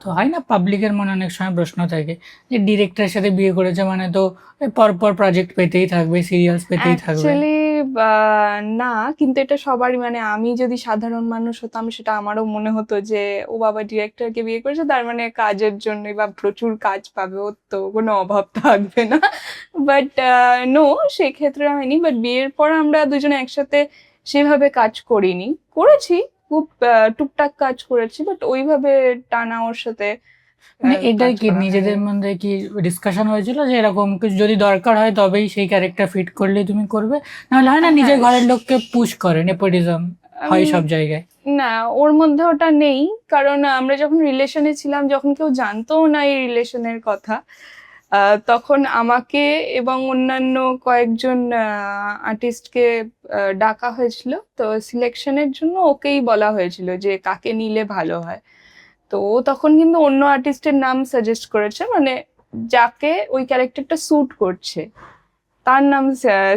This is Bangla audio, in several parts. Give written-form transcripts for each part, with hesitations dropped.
তো হয় না, পাবলিকের মনে অনেক সময় প্রশ্ন থাকে যে ডিরেক্টরের সাথে বিয়ে করেছে মানে তো পরপর প্রজেক্ট পেতেই থাকবে, সিরিয়ালস পেতেই থাকবে। অ্যাকচুয়ালি না, কিন্তু এটা সবারই, মানে আমি যদি সাধারণ মানুষ হতাম সেটা আমারও মনে হতো যে ও বাবা ডিরেক্টরকে বিয়ে করেছে, তার মানে কাজের জন্যই বা প্রচুর কাজ পাবে, ওর তো কোনো অভাব থাকবে না। বাট নো, সেক্ষেত্রে হয়নি। বাট বিয়ের পর আমরা দুজনে একসাথে সেভাবে কাজ করিনি, করেছি খুব টুকটাক কাজ করেছি, বাট ওইভাবে টানা ওর সাথে মানে এটাই কাজ কি করা নিজেদের হয়নি। মধ্যে কি ডিসকাশন হয়েছিল যে এরকম কিছু যদি দরকার হয় তবেই সেই ক্যারেক্টার ফিট করলেই তুমি করবে, নাহলে হয় না নিজের হ্যাঁ, ঘরের লোককে পুশ করে, নেপোটিজম হয় সব জায়গায়। না, ওর মধ্যে ওটা নেই। কারণ আমরা যখন রিলেশনে ছিলাম, যখন কেউ জানতোও না এই রিলেশনের কথা, তখন আমাকে এবং অন্যান্য কয়েকজন আর্টিস্টকে ডাকা হয়েছিল। তো সিলেকশনের জন্য ওকেই বলা হয়েছিল যে কাকে নিলে ভালো হয়। তো ও তখন কিন্তু অন্য আর্টিস্টের নাম সাজেস্ট করেছে, মানে যাকে ওই ক্যারেক্টারটা স্যুট করছে তার নাম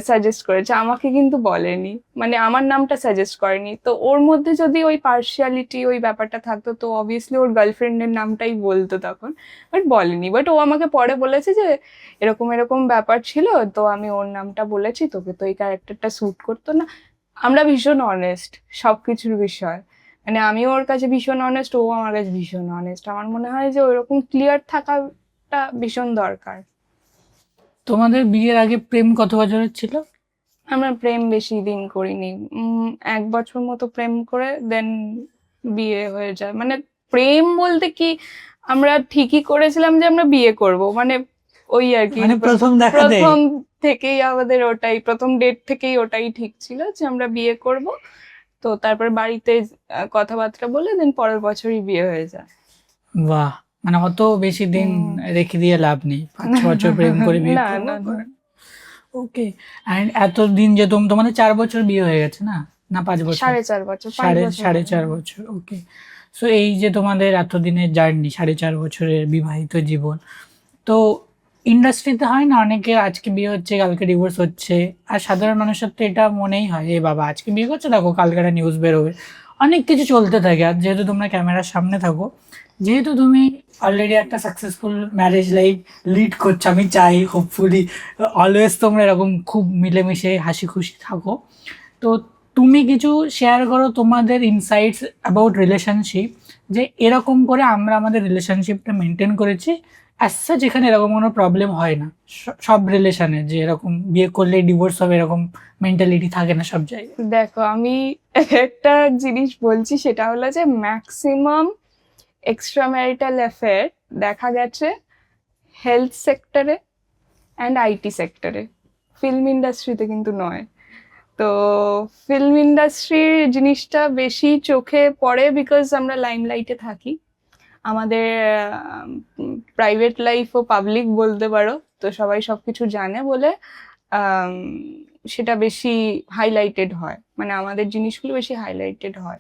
সাজেস্ট করেছে, আমাকে কিন্তু বলেনি, মানে আমার নামটা সাজেস্ট করেনি। তো ওর মধ্যে যদি ওই পার্সিয়ালিটি, ওই ব্যাপারটা থাকতো, তো অবভিয়াসলি ওর গার্লফ্রেন্ডের নামটাই বলতো তখন। বাট বলেনি। বাট ও আমাকে পরে বলেছে যে এরকম এরকম ব্যাপার ছিল, তো আমি ওর নামটা বলেছি, তোকে তো এই ক্যারেক্টারটা স্যুট করতো না। আমরা ভীষণ অনেস্ট সবকিছুর বিষয়, মানে আমি ওর কাছে ভীষণ অনেস্ট, ও আমার কাছে ভীষণ অনেস্ট। আমার মনে হয় যে ওইরকম ক্লিয়ার থাকাটা ভীষণ দরকার। তোমাদের বিয়ের আগে প্রেম কত বছরের ছিল? আমরা প্রেম বেশি দিন করিনি। 1 বছর মতো প্রেম করে দেন বিয়ে হয়ে যায়। মানে প্রেম বলতে কি, আমরা ঠিকই করেছিলাম যে আমরা বিয়ে করব, মানে ওই আর কি। মানে প্রথম দেখাতে? প্রথম থেকেই আমাদের ওটাই, প্রথম ডেট থেকেই ওটাই ঠিক ছিল যে আমরা বিয়ে করব। তো তারপর বাড়িতে কথাবার্তা বলে দেন পরের বছরই বিয়ে হয়ে যায়। বাহ, মানে অত বেশি দিন হুম। রেখে দিয়ে লাভ নেই, 5-6 বছর প্রেম করে বিয়ে না, করবো। না, না। ওকে। অ্যান্ড এতদিন যে তোমাদের 4 বছর বিয়ে হয়ে গেছে না? না 5 বছর? 4.5 বছর, 5 বছর সাড়ে হবে। চার বছর ওকে। সো এই যে তোমাদের এতদিনের জার্নি, 4.5 বছরের বিবাহিত জীবন, তো ইন্ডাস্ট্রিতে হয় না অনেকের আজকে বিয়ে হচ্ছে কালকে ডিভোর্স হচ্ছে, আর সাধারণ মানুষের তো এটা মনেই হয় এ বাবা আজকে বিয়ে করছে দেখো কালকে একটা নিউজ বেরোবে, অনেক কিছু চলতে থাকে। আর যেহেতু তোমরা ক্যামেরার সামনে থাকো, যেহেতু তুমি অলরেডি একটা সাকসেসফুল ম্যারেজ লাইফ লিড করছো, আমি চাই হোপফুলি অলওয়েজ তোমরা এরকম খুব মিলেমিশে হাসি খুশি থাকো। তো তুমি কিছু শেয়ার করো তোমাদের ইনসাইটস অ্যাবাউট রিলেশনশিপ, যে এরকম করে আমরা আমাদের রিলেশনশিপটা মেনটেন করেছি অ্যাজ যেখানে এরকম কোনো প্রবলেম হয় না। সব রিলেশনে যে এরকম বিয়ে করলে ডিভোর্স হবে এরকম মেন্টালিটি থাকে না সব জায়গায়। দেখো, আমি একটা জিনিস বলছি, সেটা হলো যে ম্যাক্সিমাম এক্সট্রা ম্যারিটাল অ্যাফেয়ার দেখা গেছে হেলথ সেক্টরে অ্যান্ড আইটি সেক্টরে, ফিল্ম ইন্ডাস্ট্রিতে কিন্তু নয়। তো ফিল্ম ইন্ডাস্ট্রির জিনিসটা বেশি চোখে পড়ে বিকজ আমরা লাইমলাইটে থাকি। আমাদের প্রাইভেট লাইফও পাবলিক বলতে পারো, তো সবাই সবকিছু জানে বলে আম, সেটা বেশি হাইলাইটেড হয়, মানে আমাদের জিনিসগুলো বেশি হাইলাইটেড হয়।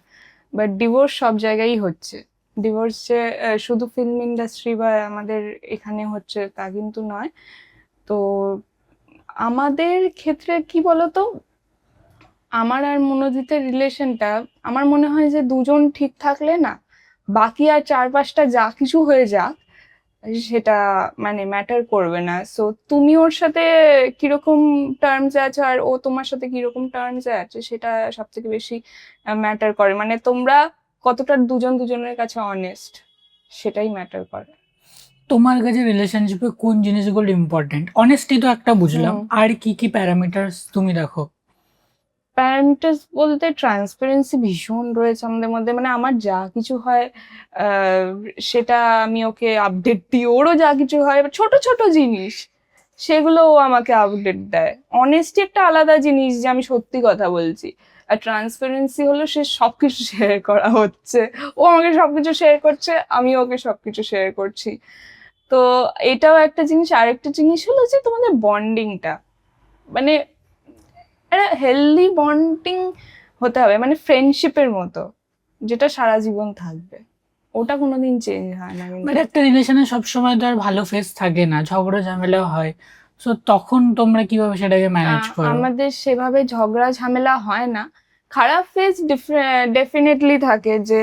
বাট ডিভোর্স সব জায়গায়ই হচ্ছে। ডিভোর্স যে শুধু ফিল্ম ইন্ডাস্ট্রি বা আমাদের এখানে হচ্ছে তা কিন্তু নয়। তো আমাদের ক্ষেত্রে কি বলতো, আমার আর মনোজিতের রিলেশনটা, আমার মনে হয় যে দুজন ঠিক থাকলে না, বাকি আর 4-5টা যা কিছু হয়ে যাক সেটা মানে ম্যাটার করবে না। সো তুমি ওর সাথে কিরকম টার্মসে আছো আর ও তোমার সাথে কিরকম টার্মসে আছে, সেটা সব থেকে বেশি ম্যাটার করে। মানে তোমরা কতটা দুজন দুজনের কাছে অনেস্ট, সেটাই ম্যাটার করে। তোমার কাছে রিলেশনশিপে কোন জিনিসগুলো ইম্পর্টেন্ট? অনেস্টি তো একটা বুঝলাম, হুম। আর কি কি প্যারামিটার্স তুমি দেখো? প্যারেন্টাস বলতে ট্রান্সপারেন্সি ভীষণ রয়েছে আমাদের মধ্যে, মানে আমার যা কিছু হয় আহ, সেটা আমি ওকে আপডেট দিই, ওরও যা কিছু হয় ছোট ছোট জিনিস সেগুলো ও আমাকে আপডেট দেয়। অনেস্টি একটা আলাদা জিনিস যে আমি সত্যি কথা বলছি, আর ট্রান্সপারেন্সি হলো সে সবকিছু শেয়ার করা হচ্ছে, ও আমাকে সবকিছু শেয়ার করছে, আমি ওকে সবকিছু শেয়ার করছি। তো এটাও একটা জিনিস। আরেকটা জিনিস হলো যে তোমাদের বন্ডিংটা, মানে একটা হেলদি বন্ডিং হতে হবে, মানে ফ্রেন্ডশিপের মতো, যেটা সারা জীবন থাকবে। ওটা কোনোদিন চেঞ্জ হয় না বাট কিন্তু। একটা রিলেশনে সবসময় তো আর ভালো ফেস থাকে না, ঝগড়া ঝামেলাও হয়। সো তখন তোমরা কিভাবে সেটাকে ম্যানেজ করো? আমাদের সেভাবে ঝগড়া ঝামেলা হয় না। খারাপ ফেজ ডেফিনেটলি থাকে, যে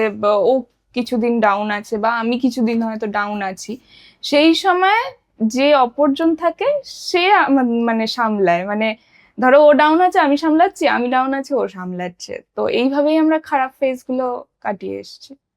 ও কিছুদিন ডাউন আছে বা আমি কিছুদিন হয়তো ডাউন আছি, সেই সময় যে অপরজন থাকে সে মানে সামলায়, মানে ধরো ও ডাউন আছে আমি সামলাচ্ছি, আমি ডাউন আছি ও সামলাচ্ছে, তো এইভাবেই আমরা খারাপ ফেজ গুলো কাটিয়ে এসেছি।